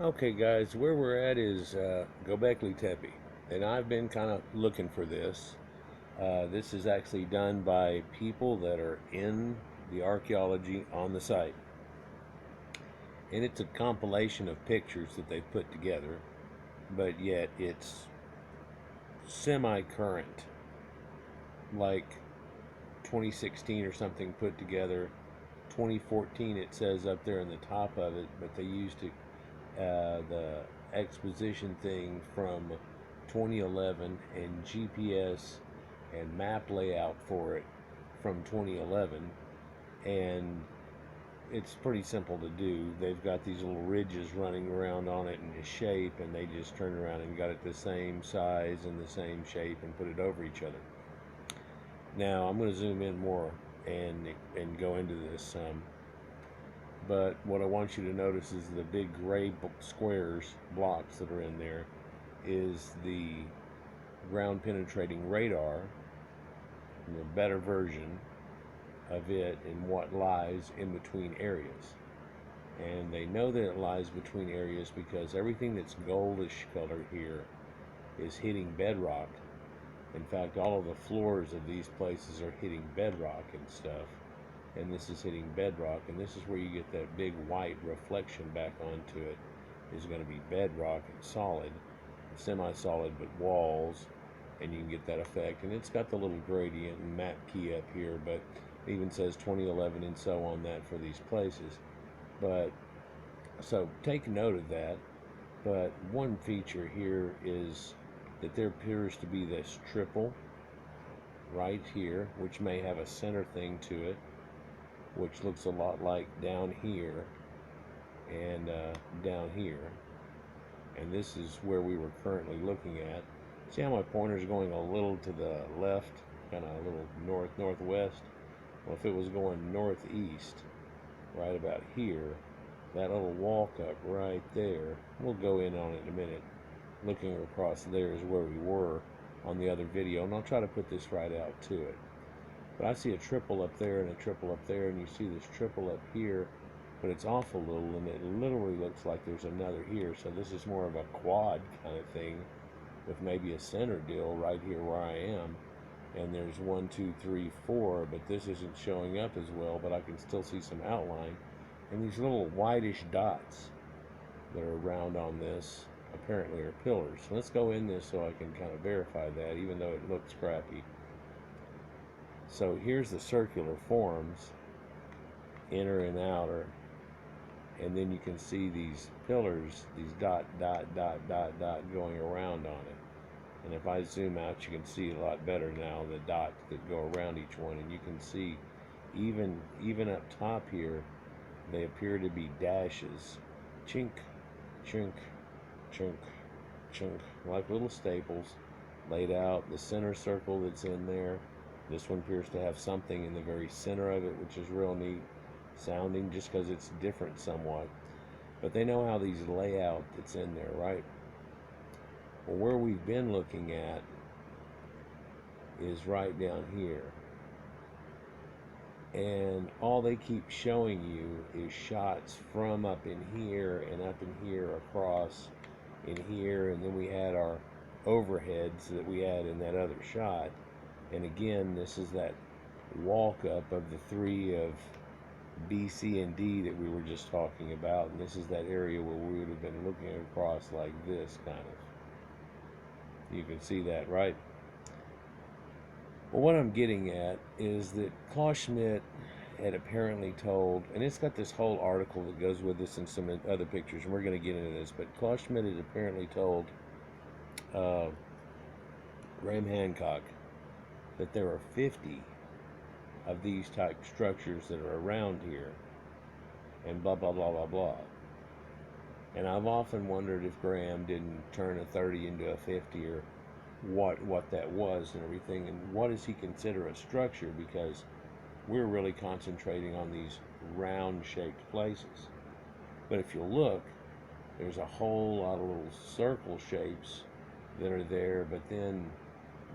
Okay, guys, where we're at is Gobekli Tepe, and I've been kind of looking for this. This is actually done by people that are in the archaeology on the site, and it's a compilation of pictures that they've put together, but yet it's semi-current, like 2016 or something put together. 2014 it says up there in the top of it, but they used the exposition thing from 2011 and GPS and map layout for it from 2011, and it's pretty simple to do. They've got these little ridges running around on it in a shape, and they just turn around and got it the same size and the same shape and put it over each other. Now I'm going to zoom in more and go into this some. But what I want you to notice is the big gray squares, blocks that are in there, is the ground penetrating radar, the better version of it, and what lies in between areas. And they know that it lies between areas because everything that's goldish color here is hitting bedrock. In fact, all of the floors of these places are hitting bedrock and stuff. And this is hitting bedrock, and this is where you get that big white reflection back onto it. Is going to be bedrock and solid, semi-solid, but walls, and you can get that effect. And it's got the little gradient and map key up here, but it even says 2011 and so on that for these places. But so take note of that. But one feature here is that there appears to be this triple right here, which may have a center thing to it, which looks a lot like down here and down here. And this is where we were currently looking at. See how my pointer's going a little to the left, kind of a little northwest? Well, if it was going northeast, right about here, that little walk up right there, we'll go in on it in a minute. Looking across there is where we were on the other video, and I'll try to put this right out to it. But I see a triple up there and a triple up there, and you see this triple up here, but it's off a little, and it literally looks like there's another here. So this is more of a quad kind of thing with maybe a center deal right here where I am. And there's 1, 2, 3, 4, but this isn't showing up as well, but I can still see some outline. And these little whitish dots that are around on this apparently are pillars. So let's go in this so I can kind of verify that, even though it looks crappy. So here's the circular forms, inner and outer, and then you can see these pillars, these dot, going around on it. And if I zoom out, you can see a lot better now the dots that go around each one, and you can see even up top here, they appear to be dashes, chink, chink, chink, chink, like little staples laid out. The center circle that's in there, this one appears to have something in the very center of it, which is real neat sounding just because it's different somewhat. But they know how these lay out that's in there, right? Well, where we've been looking at is right down here. And all they keep showing you is shots from up in here and up in here across in here, and then we had our overheads that we had in that other shot. And again, this is that walk up of the three of B, C, and D that we were just talking about, and this is that area where we would have been looking across like this kind of. You can see that, right? Well, what I'm getting at is that Klaus Schmidt had apparently told, and it's got this whole article that goes with this and some other pictures, and we're going to get into this, but Klaus Schmidt had apparently told Graham Hancock that there are 50 of these type structures that are around here, and blah, blah, blah, blah, blah. And I've often wondered if Graham didn't turn a 30 into a 50, or what that was and everything, and what does he consider a structure, because we're really concentrating on these round shaped places. But if you look, there's a whole lot of little circle shapes that are there, but then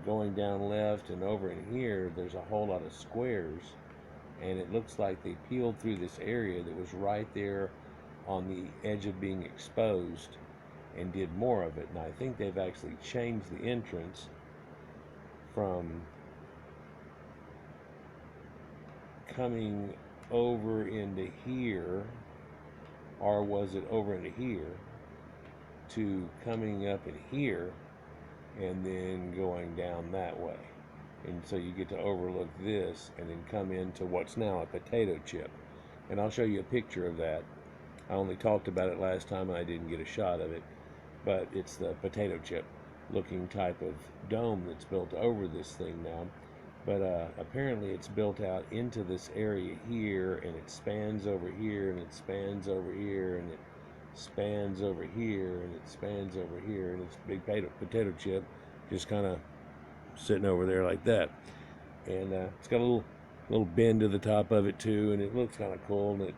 going down left and over in here, there's a whole lot of squares, and it looks like they peeled through this area that was right there on the edge of being exposed and did more of it. And I think they've actually changed the entrance from coming over into here, or was it over into here, to coming up in here and then going down that way. And so you get to overlook this and then come into what's now a potato chip. And I'll show you a picture of that. I only talked about it last time and I didn't get a shot of it, but it's the potato chip looking type of dome that's built over this thing now. But apparently it's built out into this area here, and it spans over here, and it spans over here, and it spans over here, and it spans over here, and it's a big potato chip just kind of sitting over there like that. And it's got a little bend to the top of it too, and it looks kind of cool, and it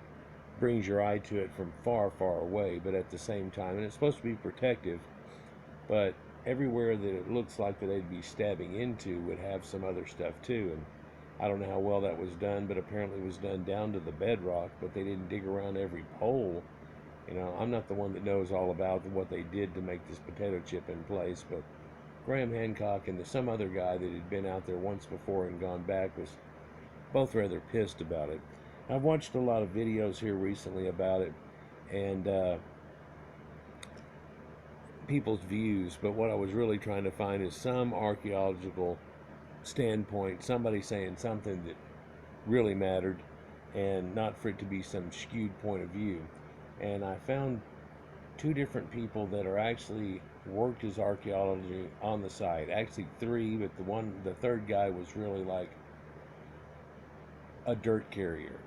brings your eye to it from far, far away, but at the same time, and it's supposed to be protective, but everywhere that it looks like that they'd be stabbing into would have some other stuff too. And I don't know how well that was done, but apparently it was done down to the bedrock, but they didn't dig around every pole. You know, I'm not the one that knows all about what they did to make this potato chip in place, but Graham Hancock and some other guy that had been out there once before and gone back was both rather pissed about it. I've watched a lot of videos here recently about it, and people's views, but what I was really trying to find is some archaeological standpoint, somebody saying something that really mattered, and not for it to be some skewed point of view. And I found two different people that are actually worked as archaeology on the site. Actually three, but the third guy was really like a dirt carrier.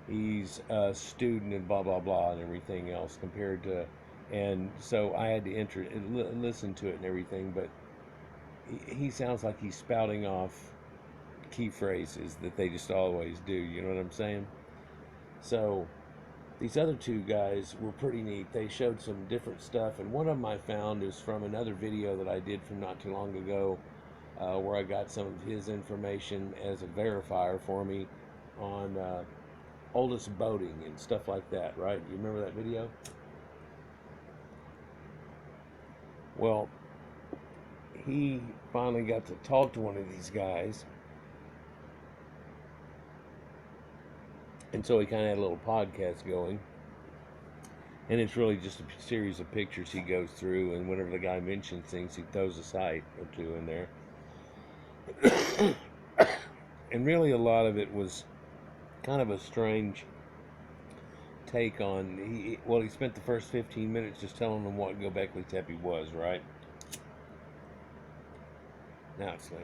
He's a student and blah blah blah and everything else compared to. And so I had to enter and listen to it and everything, but he sounds like he's spouting off key phrases that they just always do, you know what I'm saying? So these other two guys were pretty neat. They showed some different stuff, and one of them I found is from another video that I did from not too long ago, where I got some of his information as a verifier for me on oldest boating and stuff like that, right? You remember that video? Well, he finally got to talk to one of these guys, and so he kind of had a little podcast going, and it's really just a series of pictures he goes through, and whenever the guy mentions things, he throws a site or two in there. And really a lot of it was kind of a strange take on, he spent the first 15 minutes just telling them what Gobekli Tepe was, right? Now it's late.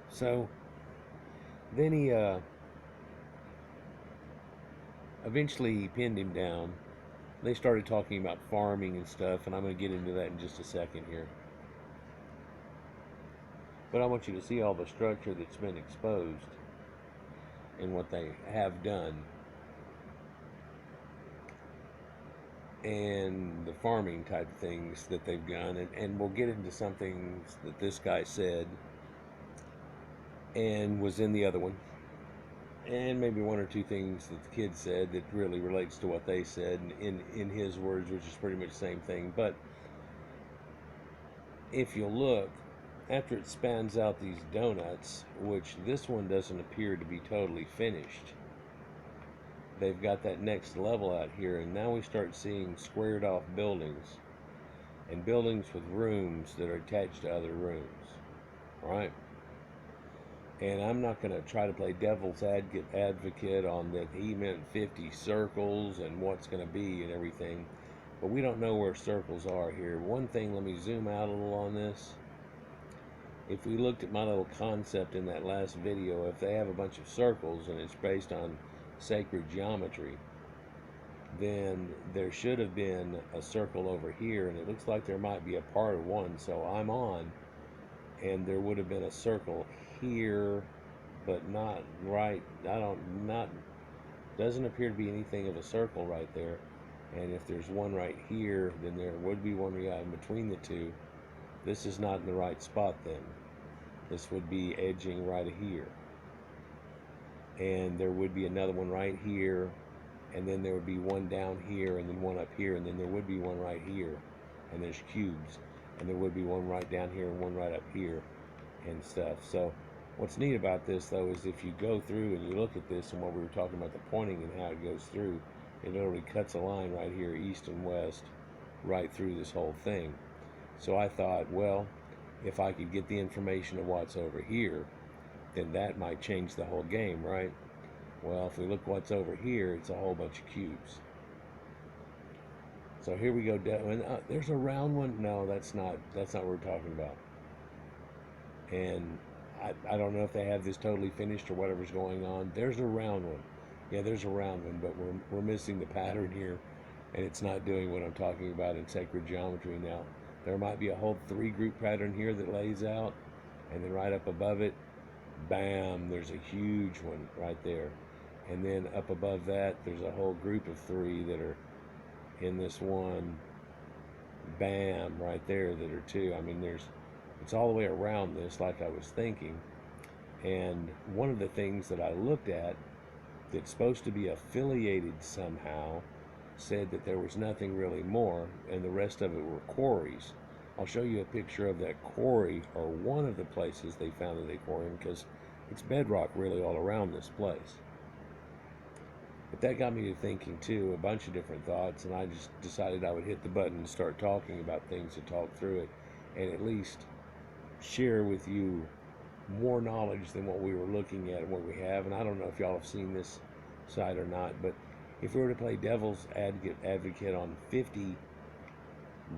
So then he eventually pinned him down. They started talking about farming and stuff, and I'm going to get into that in just a second here. But I want you to see all the structure that's been exposed and what they have done, and the farming type of things that they've done, and we'll get into something that this guy said and was in the other one, and maybe one or two things that the kid said that really relates to what they said in his words, which is pretty much the same thing. But if you look, after it spans out these donuts, which this one doesn't appear to be totally finished, they've got that next level out here, and now we start seeing squared off buildings, and buildings with rooms that are attached to other rooms, right? And I'm not going to try to play devil's advocate on that he meant 50 circles and what's going to be and everything, but we don't know where circles are here. One thing, let me zoom out a little on this. If we looked at my little concept in that last video, if they have a bunch of circles and it's based on sacred geometry, then there should have been a circle over here, and it looks like there might be a part of one, so I'm on, and there would have been a circle here, but not right. Doesn't appear to be anything of a circle right there. And if there's one right here, then there would be one in between the two. This is not in the right spot then. This would be edging right here. And there would be another one right here, and then there would be one down here, and then one up here, and then there would be one right here, and there's cubes, and there would be one right down here and one right up here and stuff. So what's neat about this, though, is if you go through and you look at this and what we were talking about, the pointing and how it goes through, it literally cuts a line right here, east and west, right through this whole thing. So I thought, well, if I could get the information of what's over here, then that might change the whole game, right? Well, if we look what's over here, it's a whole bunch of cubes. So here we go. There's a round one. No, that's not what we're talking about. And I don't know if they have this totally finished or whatever's going on. There's a round one. Yeah, there's a round one, but we're missing the pattern here, and it's not doing what I'm talking about in sacred geometry now. There might be a whole 3-group pattern here that lays out, and then right up above it, bam, there's a huge one right there. And then up above that, there's a whole group of 3 that are in this one, bam, right there, that are 2. I mean, it's all the way around this, like I was thinking. And one of the things that I looked at that's supposed to be affiliated somehow said that there was nothing really more, and the rest of it were quarries. I'll show you a picture of that quarry, or one of the places they found that they quarried, because it's bedrock really all around this place. But that got me to thinking too, a bunch of different thoughts, and I just decided I would hit the button and start talking about things, to talk through it, and at least share with you more knowledge than what we were looking at and what we have. And I don't know if y'all have seen this site or not, but if we were to play devil's advocate on 50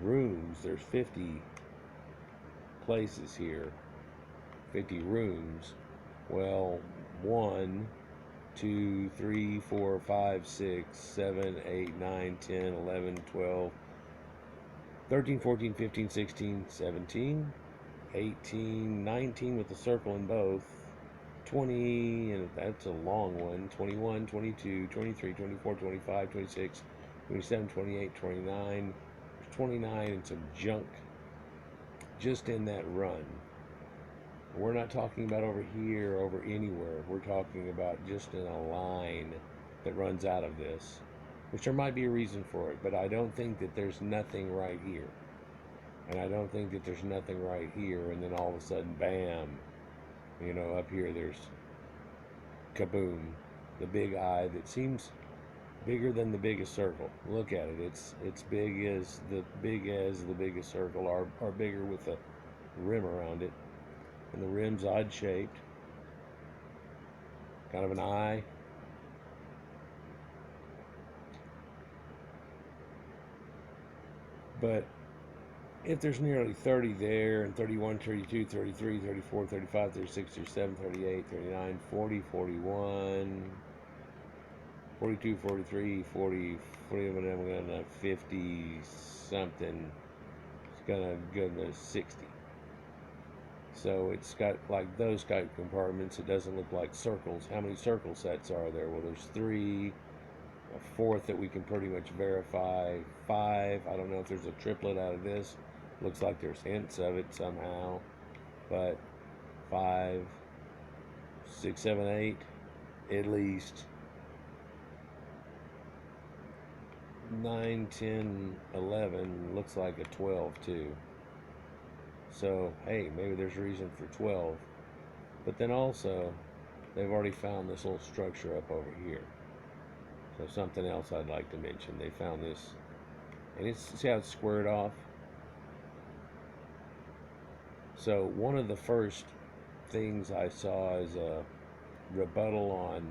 rooms, there's 50 places here, 50 rooms. Well, 1, 2, 3, 4, 5, 6, 7, 8, 9, 10, 11, 12, 13, 14, 15, 16, 17, 18, 19 with a circle in both, 20, and that's a long one, 21, 22, 23, 24, 25, 26, 27, 28, 29, 29, and some junk just in that run. We're not talking about over here, over anywhere. We're talking about just in a line that runs out of this, which there might be a reason for it, but I don't think that there's nothing right here. And I don't think that there's nothing right here, and then all of a sudden, bam, up here there's kaboom, the big eye that seems bigger than the biggest circle. Look at it. It's big as the biggest circle, or bigger with a rim around it. And the rim's odd shaped, kind of an eye. But if there's nearly 30 there, and 31, 32, 33, 34, 35, 36, 37, 38, 39, 40, 41, 42, 43, 40, 41, I'm going to 50 something. It's going to go to 60. So it's got like those type compartments. It doesn't look like circles. How many circle sets are there? Well, there's 3, a 4th that we can pretty much verify, 5. I don't know if there's a triplet out of this. Looks like there's hints of it somehow, but 5, 6, 7, 8, at least 9, 10, 11, looks like a 12 too. So, hey, maybe there's a reason for 12. But then also, they've already found this little structure up over here. So something else I'd like to mention. They found this, and see how it's squared off? So one of the first things I saw is a rebuttal on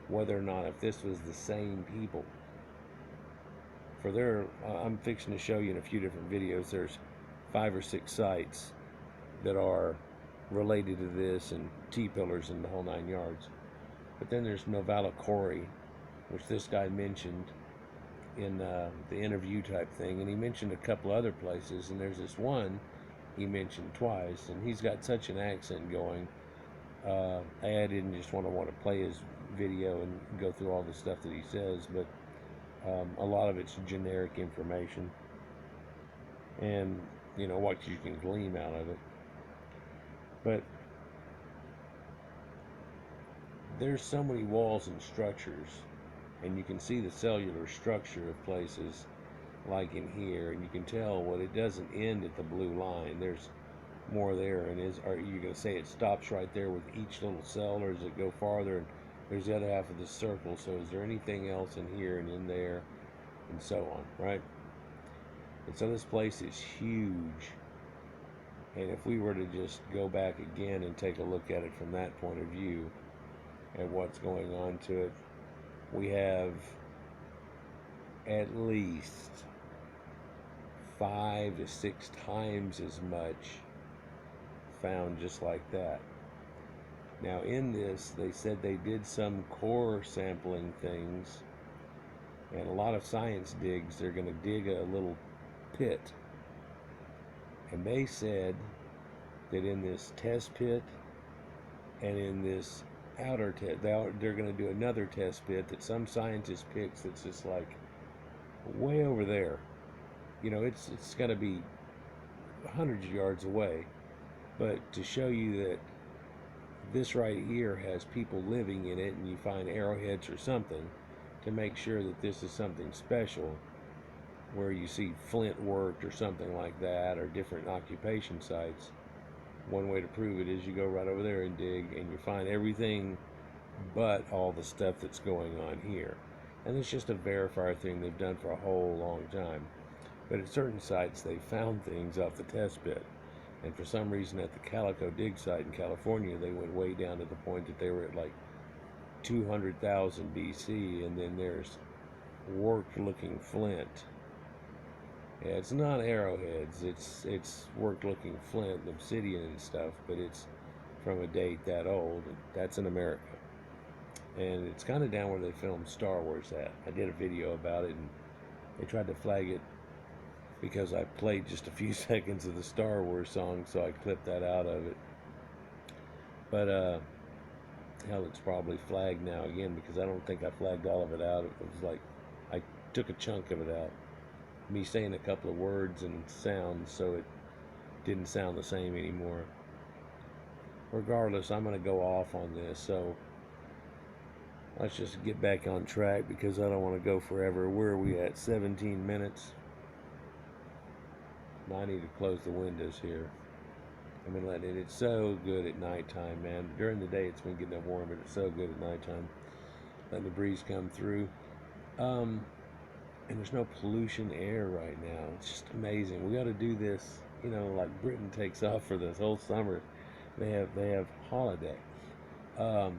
whether or not if this was the same people. For I'm fixing to show you in a few different videos, there's 5 or 6 sites that are related to this, and T-pillars and the whole 9 yards. But then there's Novala Quarry, which this guy mentioned in the interview type thing, and he mentioned a couple other places, and there's this one he mentioned twice, and he's got such an accent going. I didn't just want to play his video and go through all the stuff that he says, but a lot of it's generic information, and what you can glean out of it. But there's so many walls and structures, and you can see the cellular structure of places like in here, and you can tell, well, it doesn't end at the blue line. There's more there. And are you going to say it stops right there with each little cell, or does it go farther and there's the other half of the circle? So is there anything else in here and in there and so on, right? And so this place is huge, and if we were to just go back again and take a look at it from that point of view and what's going on to it, we have at least 5 to 6 times as much found just like that. Now in this, they said they did some core sampling things, and a lot of science digs, they're going to dig a little pit, and they said that in this test pit and in this outer test, they're going to do another test pit that some scientist picks that's just like way over there. You know, it's going to be hundreds of yards away, but to show you that this right here has people living in it, and you find arrowheads or something to make sure that this is something special, where you see flint worked or something like that, or different occupation sites. One way to prove it is you go right over there and dig, and you find everything but all the stuff that's going on here. And it's just a verifier thing they've done for a whole long time. But at certain sites, they found things off the test pit. And for some reason at the Calico dig site in California, they went way down to the point that they were at like 200,000 BC, and then there's worked looking flint. Yeah, it's not arrowheads, it's worked looking flint, obsidian and stuff, but it's from a date that old. That's in America. And it's kind of down where they filmed Star Wars at. I did a video about it, and they tried to flag it because I played just a few seconds of the Star Wars song, so I clipped that out of it. But hell, it's probably flagged now again, because I don't think I flagged all of it out. It was like I took a chunk of it out, me saying a couple of words and sounds, so it didn't sound the same anymore. Regardless, I'm going to go off on this, so let's just get back on track, because I don't want to go forever. Where are we at? 17 minutes. I need to close the windows here. I'm going to let it. It's so good at nighttime, man. During the day it's been getting warm, but it's so good at nighttime. Letting the breeze come through. And there's no pollution air right now. It's just amazing. We got to do this, you know, like Britain takes off for this whole summer. They have holiday. So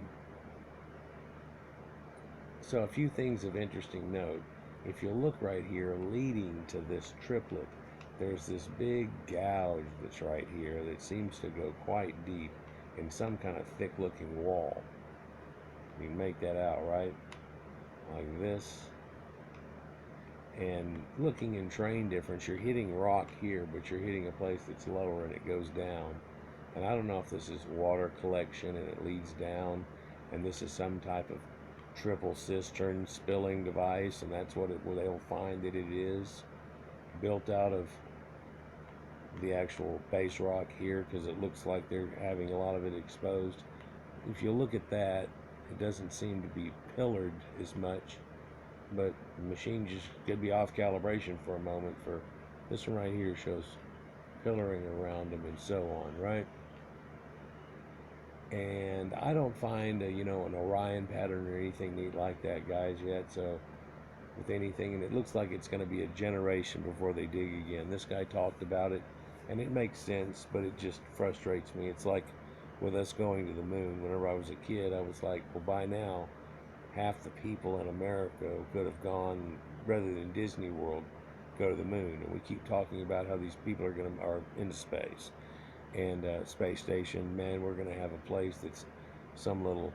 a few things of interesting note. If you look right here, leading to this triplet, there's this big gouge that's right here that seems to go quite deep in some kind of thick looking wall. You can make that out, right? Like this. And looking in terrain difference, you're hitting rock here, but you're hitting a place that's lower and it goes down. And I don't know if this is water collection and it leads down, and this is some type of triple cistern spilling device, and that's what they'll find that it is, built out of the actual base rock here, because it looks like they're having a lot of it exposed. If you look at that, it doesn't seem to be pillared as much, but the machine just could be off calibration for a moment. For this one right here shows pillaring around them and so on, right? And I don't find an Orion pattern or anything neat like that, guys, yet. So with anything, and it looks like it's going to be a generation before they dig again. This guy talked about it, and it makes sense, but it just frustrates me. It's like with us going to the moon. Whenever I was a kid, I was like, well, by now half the people in America could have gone, rather than Disney World, go to the moon. And we keep talking about how these people are into space and space station. Man, we're going to have a place that's some little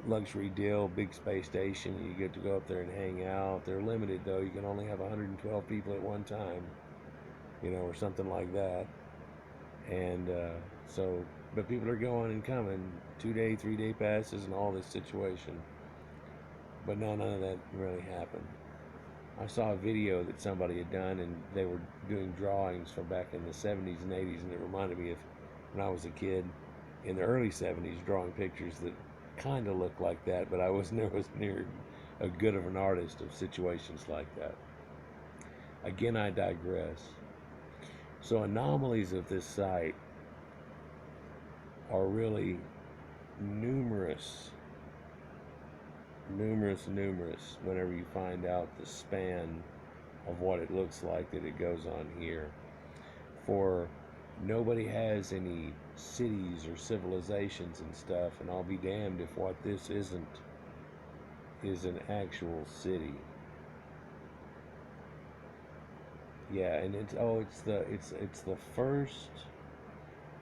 luxury deal, big space station. You get to go up there and hang out. They're limited, though. You can only have 112 people at one time, or something like that. And but people are going and coming, 2-day, 3-day passes and all this situation. But none of that really happened. I saw a video that somebody had done, and they were doing drawings from back in the 70s and 80s, and it reminded me of when I was a kid in the early 70s, drawing pictures that kind of looked like that, but I was never near a good of an artist of situations like that. Again, I digress. So anomalies of this site are really numerous, numerous whenever you find out the span of what it looks like that it goes on here. For nobody has any cities or civilizations and stuff, and I'll be damned if what this isn't is an actual city. Yeah, and it's the first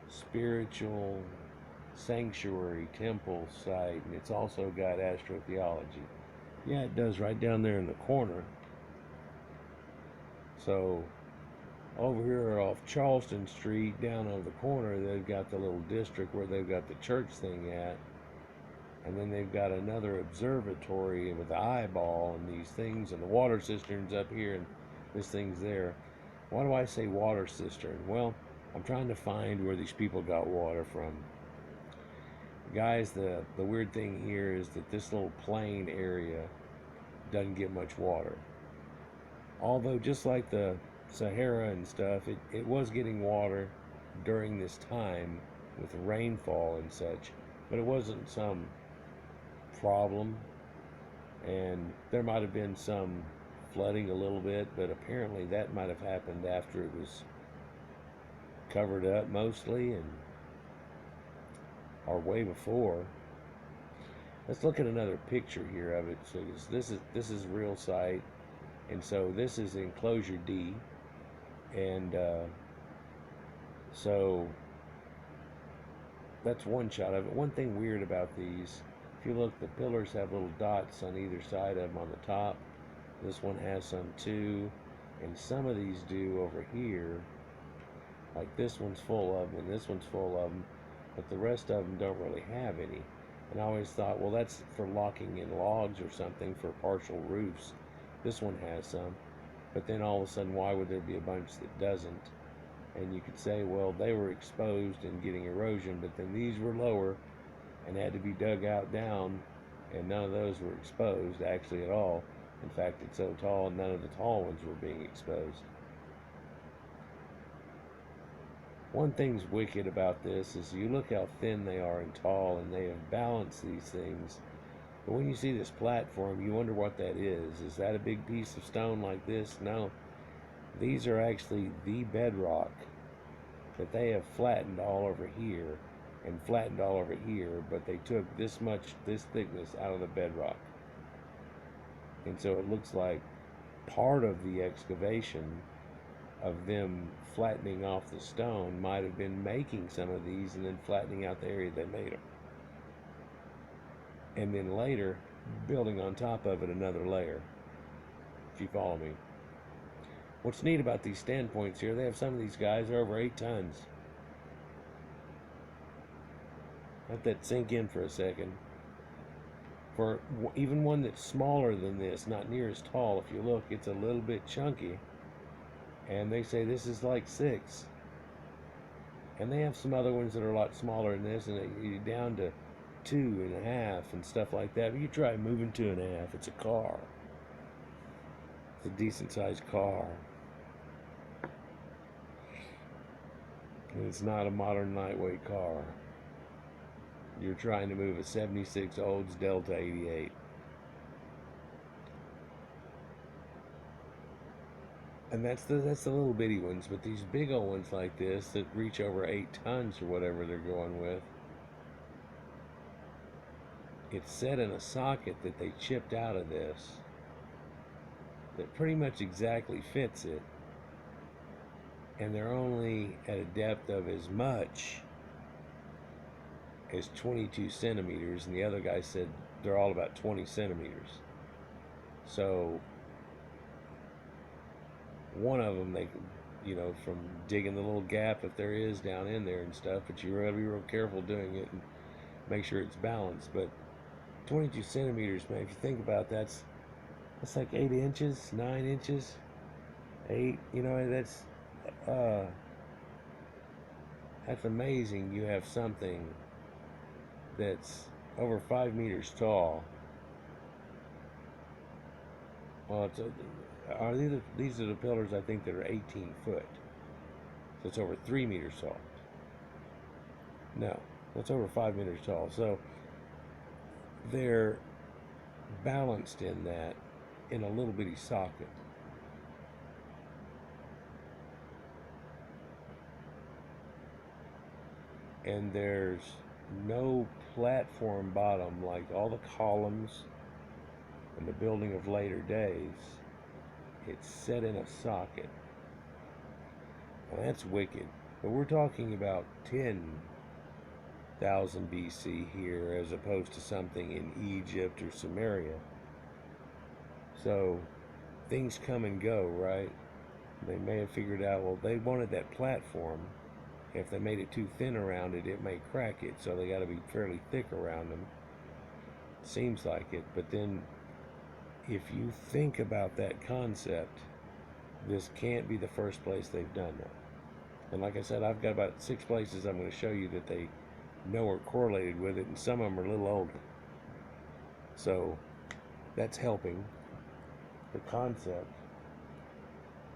spiritual sanctuary temple site, and it's also got astrotheology. Yeah, it does, right down there in the corner. So over here off Charleston Street, down over the corner, they've got the little district where they've got the church thing at, and then they've got another observatory with the eyeball and these things, and the water cisterns up here, and this thing's there. Why do I say water cistern? Well, I'm trying to find where these people got water from. Guys, the weird thing here is that this little plain area doesn't get much water. Although, just like the Sahara and stuff, it was getting water during this time with rainfall and such, but it wasn't some problem, and there might have been some flooding a little bit, but apparently that might have happened after it was covered up mostly, and or way before. Let's look at another picture here of it. So this is real site, and so this is enclosure D, and so that's one shot of it. One thing weird about these, if you look, the pillars have little dots on either side of them on the top. This one has some too, and some of these do over here. Like this one's full of them, and this one's full of them, but the rest of them don't really have any. And I always thought, well, that's for locking in logs or something for partial roofs. This one has some, but then all of a sudden, why would there be a bunch that doesn't? And you could say, well, they were exposed and getting erosion, but then these were lower and had to be dug out down, and none of those were exposed actually at all. In fact, it's so tall, none of the tall ones were being exposed. One thing's wicked about this is you look how thin they are and tall, and they have balanced these things. But when you see this platform, you wonder what that is. Is that a big piece of stone like this? No. These are actually the bedrock that they have flattened all over here and flattened all over here, but they took this thickness out of the bedrock. And so it looks like part of the excavation of them flattening off the stone might have been making some of these and then flattening out the area they made them. And then later, building on top of it another layer, if you follow me. What's neat about these standpoints here, they have some of these guys are over 8 tons. Let that sink in for a second. For even one that's smaller than this, not near as tall, if you look, it's a little bit chunky. And they say this is like 6. And they have some other ones that are a lot smaller than this, and you're down to 2.5 and stuff like that. But you try moving 2.5, it's a car. It's a decent sized car. And it's not a modern lightweight car. You're trying to move a 76 Olds Delta 88. And that's the little bitty ones, but these big old ones like this that reach over 8 tons or whatever they're going with, it's set in a socket that they chipped out of this that pretty much exactly fits it, and they're only at a depth of as much as 22 centimeters, and the other guy said they're all about 20 centimeters. So one of them, they, from digging the little gap if there is down in there and stuff, but you gotta be real careful doing it and make sure it's balanced. But 22 centimeters, man, if you think about that, that's like 8 inches, 9 inches, 8, that's amazing. You have something that's over 5 meters tall Well, these are the pillars I think that are 18 foot. So it's over 3 meters tall. No, that's over 5 meters tall. So they're balanced in that in a little bitty socket. And there's no platform bottom like all the columns in the building of later days. It's set in a socket. Well, that's wicked. But we're talking about 10,000 BC here as opposed to something in Egypt or Samaria. So things come and go, right? They may have figured out, well, they wanted that platform. If they made it too thin around it, it may crack it. So they got to be fairly thick around them. Seems like it. But then if you think about that concept, this can't be the first place they've done that. And like I said, I've got about 6 places I'm going to show you that they know are correlated with it, and some of them are a little older. So that's helping the concept.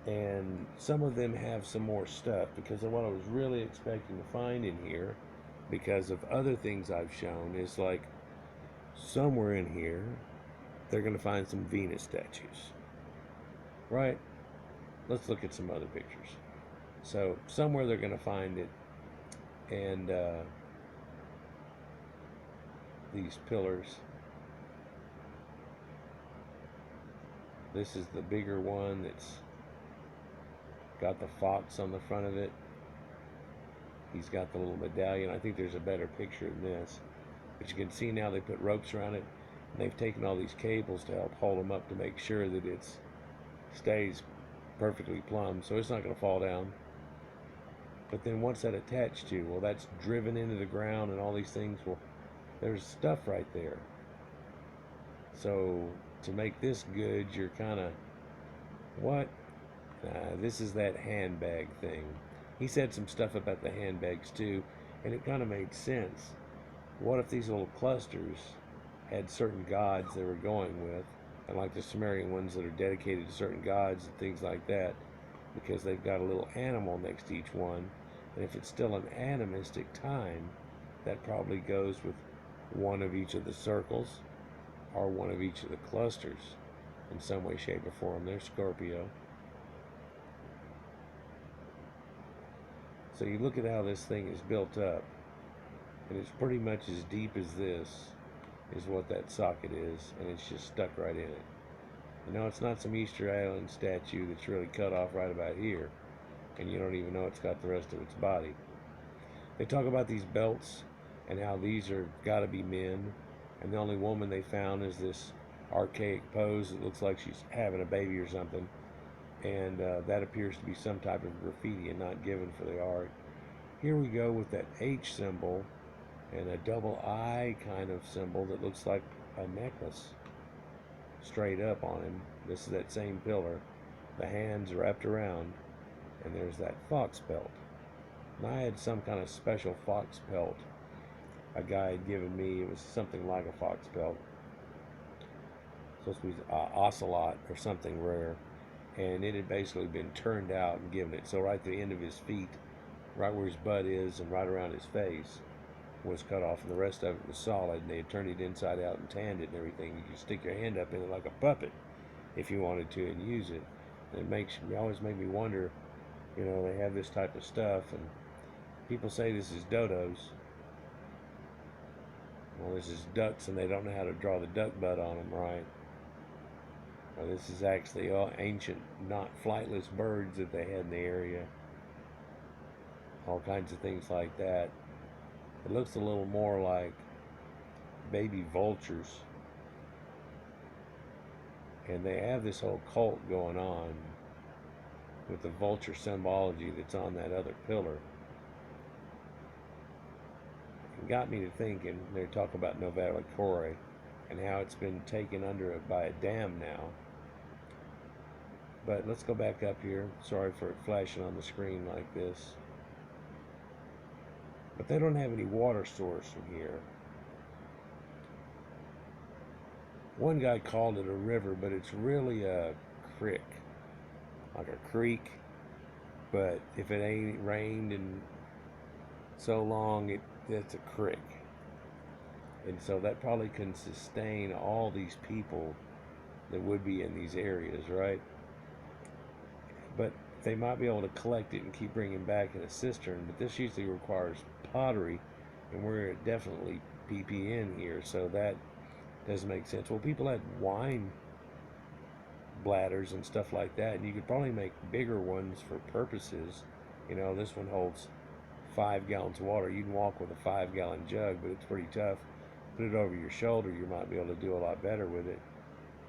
And some of them have some more stuff because of what I was really expecting to find in here, because of other things I've shown, is like somewhere in here they're going to find some Venus statues, right? Let's look at some other pictures. So somewhere they're going to find it, and these pillars. This is the bigger one that's got the fox on the front of it. He's got the little medallion. I think there's a better picture than this. But you can see now they put ropes around it. And they've taken all these cables to help hold them up to make sure that it stays perfectly plumb. So it's not going to fall down. But then what's that attached to? Well, that's driven into the ground and all these things. Well, there's stuff right there. So to make this good, you're kind of, what? This is that handbag thing. He said some stuff about the handbags too, and it kind of made sense. What if these little clusters had certain gods they were going with, and like the Sumerian ones that are dedicated to certain gods and things like that, because they've got a little animal next to each one, and if it's still an animistic time, that probably goes with one of each of the circles, or one of each of the clusters, in some way, shape, or form. There's Scorpio. So you look at how this thing is built up, and it's pretty much as deep as this is what that socket is, and it's just stuck right in it. You know, it's not some Easter Island statue that's really cut off right about here, and you don't even know it's got the rest of its body. They talk about these belts and how these are got to be men, and the only woman they found is this archaic pose that looks like she's having a baby or something. And that appears to be some type of graffiti and not given for the art. Here we go with that H symbol and a double I kind of symbol that looks like a necklace straight up on him. This is that same pillar. The hands wrapped around, and there's that fox pelt. And I had some kind of special fox pelt a guy had given me. It was something like a fox pelt. Supposed to be ocelot or something rare. And it had basically been turned out and given it. So right at the end of his feet, right where his butt is and right around his face, was cut off, and the rest of it was solid, and they had turned it inside out and tanned it and everything. You could stick your hand up in it like a puppet if you wanted to and use it. And it always made me wonder, you know, they have this type of stuff, and people say this is dodos. Well, this is ducks, and they don't know how to draw the duck butt on them right. Well, this is actually all ancient, not flightless birds that they had in the area. All kinds of things like that. It looks a little more like baby vultures. And they have this whole cult going on with the vulture symbology that's on that other pillar. It got me to thinking, they talk about Novara Core and how it's been taken under it by a dam now. But let's go back up here. Sorry for it flashing on the screen like this. But they don't have any water source from here. One guy called it a river, but it's really a creek, like a creek. But if it ain't rained in so long, it's a creek. And so that probably can sustain all these people that would be in these areas, right? But they might be able to collect it and keep bringing back in a cistern. But this usually requires pottery, and we're definitely ppn here, so that doesn't make sense. Well, people had wine bladders and stuff like that, and you could probably make bigger ones for purposes. You know, this one holds 5 gallons of water. You can walk with a 5 gallon jug, but it's pretty tough. Put it over your shoulder, you might be able to do a lot better with it.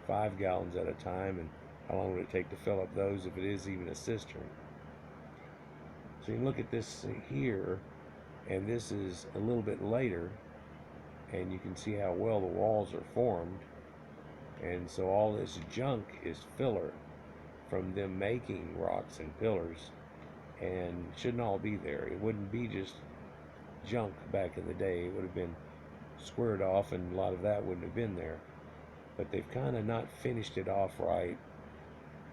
5 gallons at a time, and how long would it take to fill up those if it is even a cistern? So you can look at this here, and this is a little bit later, and you can see how well the walls are formed. And so all this junk is filler from them making rocks and pillars, and shouldn't all be there. It wouldn't be just junk back in the day. It would have been squared off, and a lot of that wouldn't have been there. But they've kind of not finished it off right.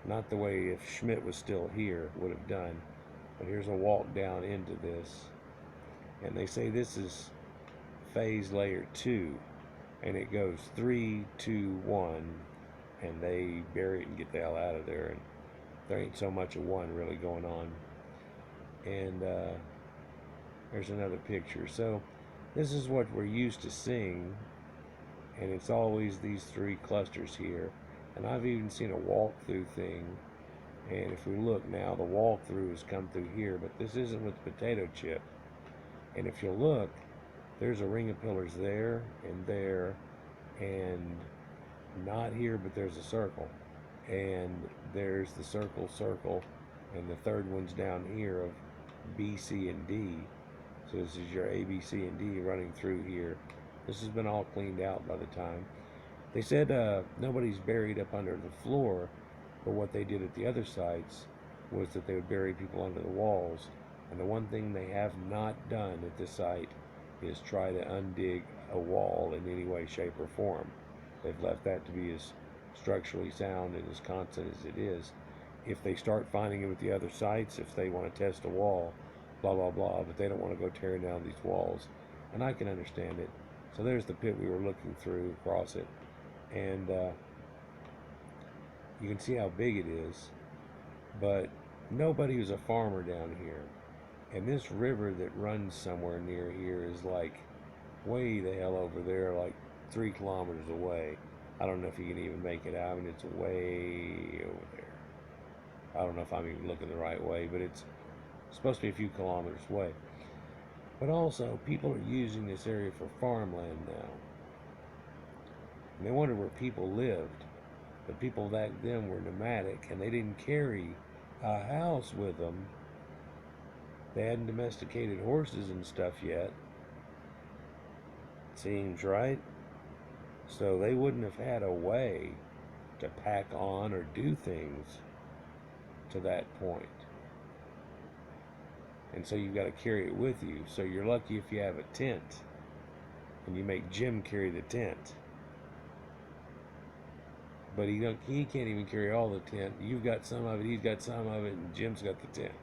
Not the way if Schmidt was still here would have done. But here's a walk down into this. And they say this is phase layer 2. And it goes 3, 2, 1. And they bury it and get the hell out of there. And there ain't so much of one really going on. And there's another picture. So this is what we're used to seeing. And it's always these 3 clusters here. And I've even seen a walkthrough thing. And if we look now, the walkthrough has come through here, but this isn't with the potato chip. And if you look, there's a ring of pillars there, and not here, but there's a circle. And there's the circle, and the third one's down here of B, C, and D. So this is your A, B, C, and D running through here. This has been all cleaned out by the time. They said nobody's buried up under the floor, but what they did at the other sites was that they would bury people under the walls. And the one thing they have not done at this site is try to undig a wall in any way, shape, or form. They've left that to be as structurally sound and as constant as it is. If they start finding it at the other sites, if they want to test a wall, blah, blah, blah, but they don't want to go tearing down these walls. And I can understand it. So there's the pit we were looking through, across it. And you can see how big it is. But nobody was a farmer down here. And this river that runs somewhere near here is like way the hell over there, like 3 kilometers away. I don't know if you can even make it out. I mean, it's way over there. I don't know if I'm even looking the right way, but it's supposed to be a few kilometers away. But also, people are using this area for farmland now. And they wondered where people lived. But people back then were nomadic, and they didn't carry a house with them. They hadn't domesticated horses and stuff yet. Seems right. So they wouldn't have had a way to pack on or do things to that point. And so you've got to carry it with you. So you're lucky if you have a tent and you make Jim carry the tent. But he can't even carry all the tent. You've got some of it, he's got some of it, and Jim's got the tent.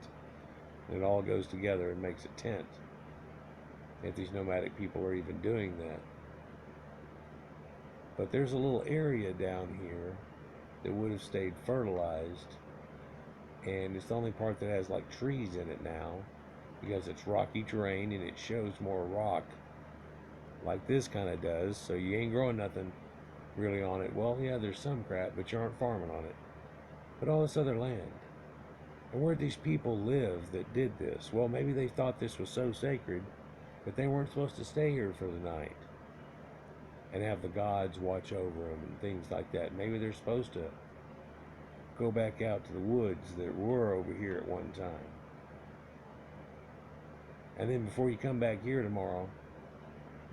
And it all goes together and makes a tent. If these nomadic people are even doing that. But there's a little area down here that would have stayed fertilized. And it's the only part that has like trees in it now, because it's rocky terrain and it shows more rock like this kind of does. So you ain't growing nothing really on it. Well, yeah, there's some crap, but you aren't farming on it. But all this other land. And where'd these people live that did this? Well, maybe they thought this was so sacred, but they weren't supposed to stay here for the night and have the gods watch over them and things like that. Maybe they're supposed to go back out to the woods that were over here at one time. And then before you come back here tomorrow,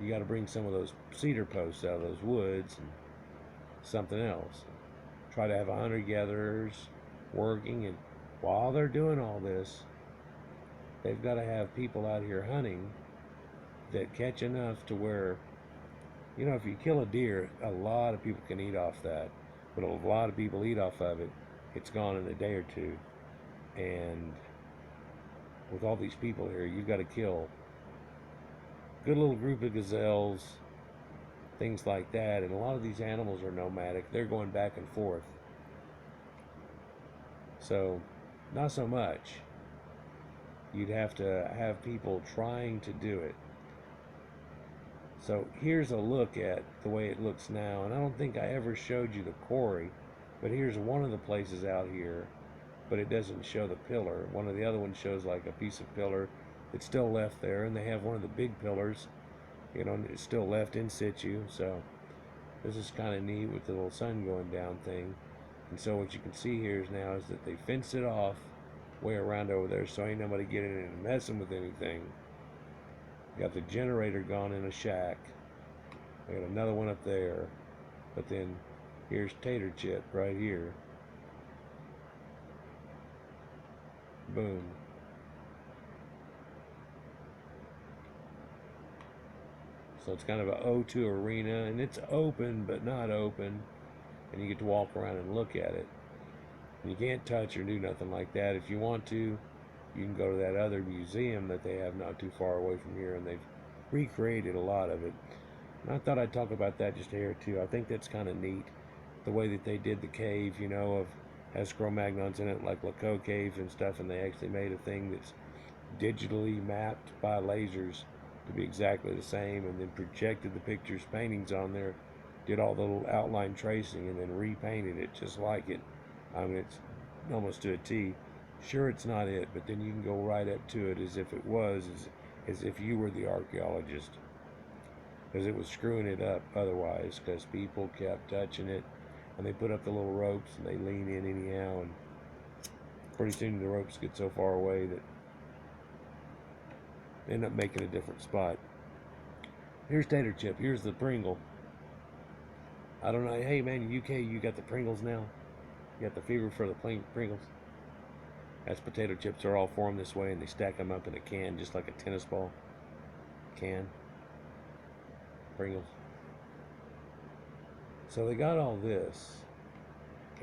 you got to bring some of those cedar posts out of those woods and something else. Try to have hunter-gatherers working, and while they're doing all this, they've got to have people out here hunting that catch enough to where, You know, if you kill a deer, a lot of people can eat off that. But a lot of people eat off of it. It's gone in a day or two. And with all these people here, you've got to kill a good little group of gazelles, things like that. And a lot of these animals are nomadic. They're going back and forth. So, not so much. You'd have to have people trying to do it. So here's a look at the way it looks now. And I don't think I ever showed you the quarry, but here's one of the places out here, but it doesn't show the pillar. One of the other ones shows like a piece of pillar that's still left there, and they have one of the big pillars, you know, it's still left in situ. So this is kind of neat with the little sun going down thing. And so what you can see here is now is that they fenced it off way around over there, so ain't nobody getting in and messing with anything. Got the generator gone in a shack. I got another one up there. But then here's Tater Chip right here. Boom. So it's kind of an O2 arena, and it's open but not open, and you get to walk around and look at it. And you can't touch or do nothing like that. If you want to, you can go to that other museum that they have not too far away from here, and they've recreated a lot of it. And I thought I'd talk about that just here too. I think that's kind of neat, the way that they did the cave, you know, of has Cro-Magnons in it, like Lagoon Cave and stuff, and they actually made a thing that's digitally mapped by lasers to be exactly the same, and then projected the pictures, paintings on there, did all the little outline tracing, and then repainted it just like it. I mean, it's almost to a T. Sure, it's not it, but then you can go right up to it as if it was, as if you were the archaeologist, because it was screwing it up otherwise, because people kept touching it, and they put up the little ropes, and they lean in anyhow, and pretty soon the ropes get so far away that they end up making a different spot. Here's Tater Chip. Here's the Pringle. I don't know. Hey, man, in UK, you got the Pringles now? You got the fever for the Pringles? That's potato chips. Are all formed this way, and they stack them up in a can just like a tennis ball can. Pringles. So they got all this,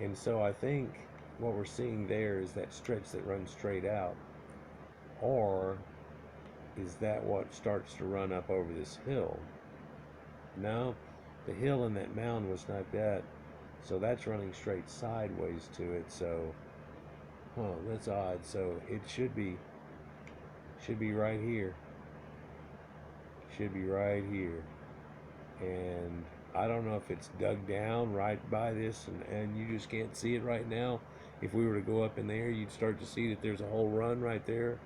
and so I think what we're seeing there is that stretch that runs straight out, or is that what starts to run up over this hill? No, the hill and that mound was not that, so that's running straight sideways to it. So that's odd. So it should be right here. Should be right here. And I don't know if it's dug down right by this, and you just can't see it right now. If we were to go up in there, you'd start to see that there's a whole run right there,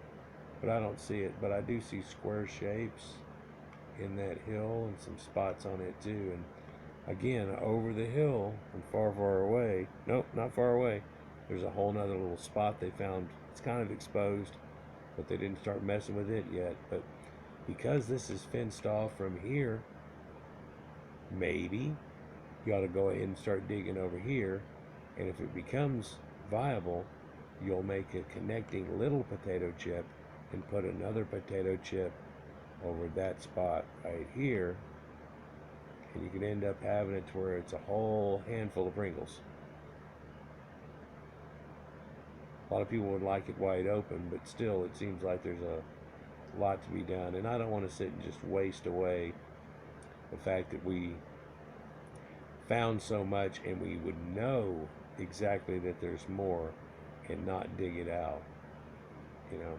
but I don't see it. But I do see square shapes in that hill and some spots on it too. And again, over the hill and far, far away, nope, not far away, there's a whole nother little spot they found. It's kind of exposed, but they didn't start messing with it yet. But because this is fenced off from here, maybe you ought to go ahead and start digging over here, and if it becomes viable, you'll make a connecting little potato chip and put another potato chip over that spot right here, and you can end up having it to where it's a whole handful of Pringles. A lot of people would like it wide open, but still it seems like there's a lot to be done, and I don't want to sit and just waste away the fact that we found so much and we would know exactly that there's more and not dig it out. You know,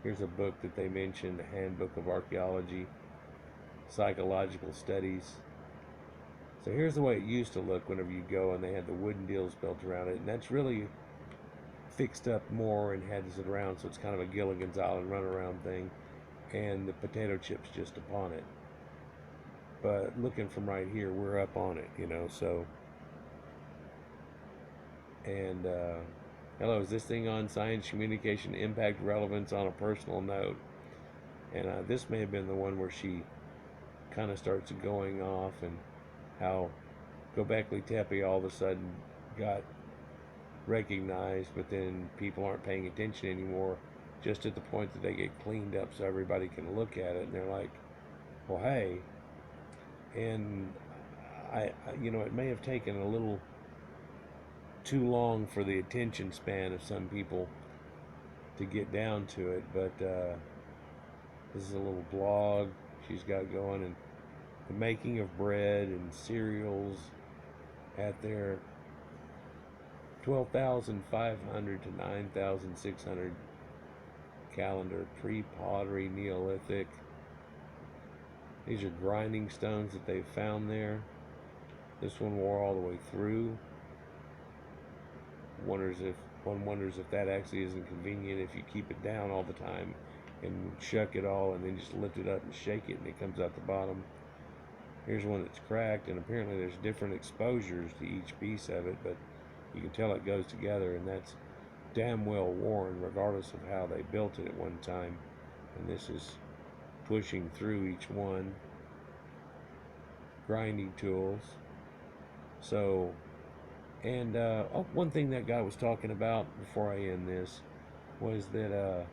here's a book that they mentioned, the Handbook of Archaeology, Psychological Studies. So here's the way it used to look whenever you go, and they had the wooden deals built around it, and that's really fixed up more and had it around, so it's kind of a Gilligan's Island runaround thing, and the potato chips just upon it. But looking from right here, we're up on it, you know, so. And hello, is this thing on science, communication, impact, relevance on a personal note? And this may have been the one where she kind of starts going off, and how Gobekli Tepe all of a sudden got recognized, but then people aren't paying attention anymore, just at the point that they get cleaned up so everybody can look at it, and they're like, well, hey, And it may have taken a little too long for the attention span of some people to get down to it, but this is a little blog she's got going, and the making of bread and cereals at their 12,500 to 9,600 calendar, pre-pottery Neolithic. These are grinding stones that they've found there. This one wore all the way through. One wonders if that actually isn't convenient if you keep it down all the time and shuck it all and then just lift it up and shake it and it comes out the bottom. Here's one that's cracked, and apparently there's different exposures to each piece of it, but you can tell it goes together, and that's damn well worn regardless of how they built it at one time. And this is pushing through each one. Grinding tools. So, and one thing that guy was talking about before I end this was that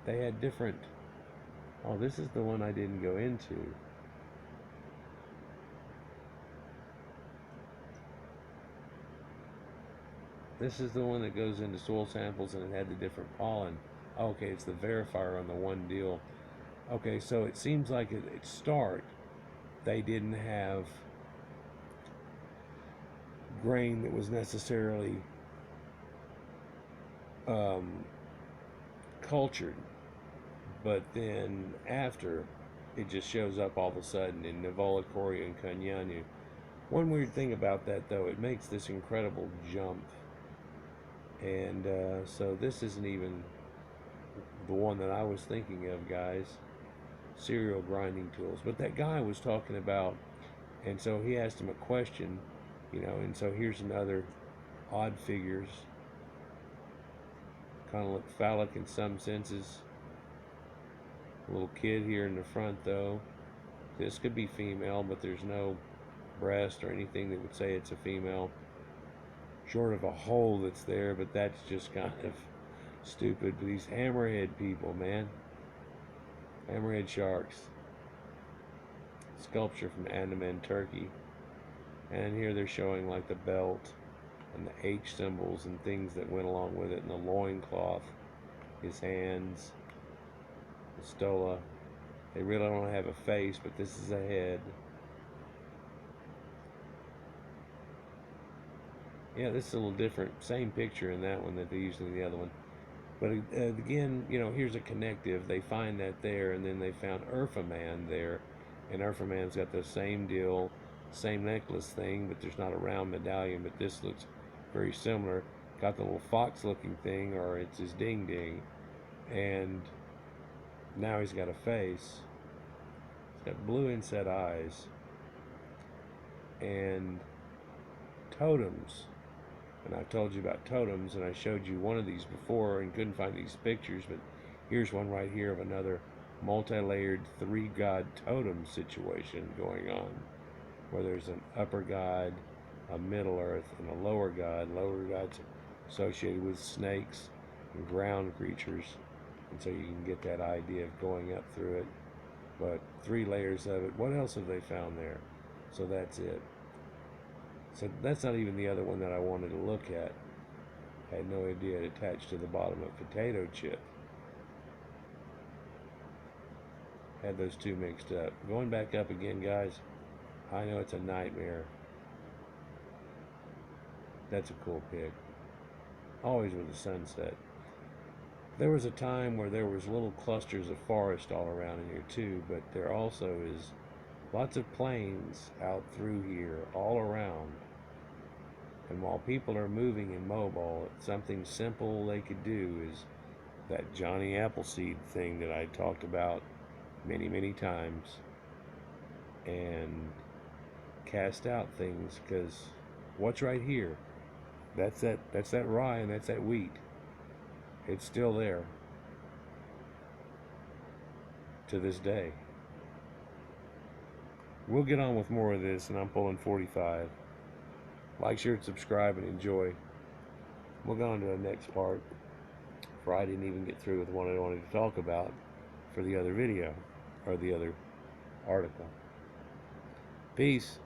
they had different. Oh, this is the one I didn't go into. This is the one that goes into soil samples, and it had the different pollen. Okay, it's the verifier on the one deal. Okay, so it seems like at start they didn't have grain that was necessarily cultured, but then after it just shows up all of a sudden in Novolikoria and Kanyanu. One weird thing about that, though, it makes this incredible jump, and so this isn't even the one that I was thinking of, guys. Cereal grinding tools. But that guy was talking about, and so he asked him a question, and so here's another odd figures. Kind of look phallic in some senses. A little kid here in the front, though. This could be female, but there's no breast or anything that would say it's a female. Short of a hole that's there, but that's just kind of stupid. But these hammerhead people, man. Hammerhead sharks. Sculpture from Andaman, Turkey. And here they're showing like the belt and the H symbols and things that went along with it, and the loincloth, his hands, the stola. They really don't have a face, but this is a head. Yeah, this is a little different. Same picture in that one that they used in the other one. But again, here's a connective. They find that there, and then they found Urfaman there. And Urfaman's got the same deal, same necklace thing, but there's not a round medallion, but this looks very similar. Got the little fox-looking thing, or it's his ding-ding. And now he's got a face. He's got blue inset eyes. And totems. And I've told you about totems, and I showed you one of these before and couldn't find these pictures, but here's one right here of another multi-layered three-god totem situation going on, where there's an upper god, a middle earth, and a lower god. Lower god's associated with snakes and ground creatures, and so you can get that idea of going up through it. But 3 layers of it. What else have they found there? So that's it. So that's not even the other one that I wanted to look at. I had no idea it attached to the bottom of a potato chip. Had those two mixed up. Going back up again, guys. I know it's a nightmare. That's a cool pic. Always with the sunset. There was a time where there was little clusters of forest all around in here too, but there also is lots of plains out through here all around. And while people are moving and mobile, something simple they could do is that Johnny Appleseed thing that I talked about many, many times, and cast out things, because what's right here? That's that rye and that's that wheat. It's still there to this day. We'll get on with more of this, and I'm pulling 45. Like, share, subscribe, and enjoy. We'll go on to the next part, for I didn't even get through with what I wanted to talk about for the other video, or the other article. Peace.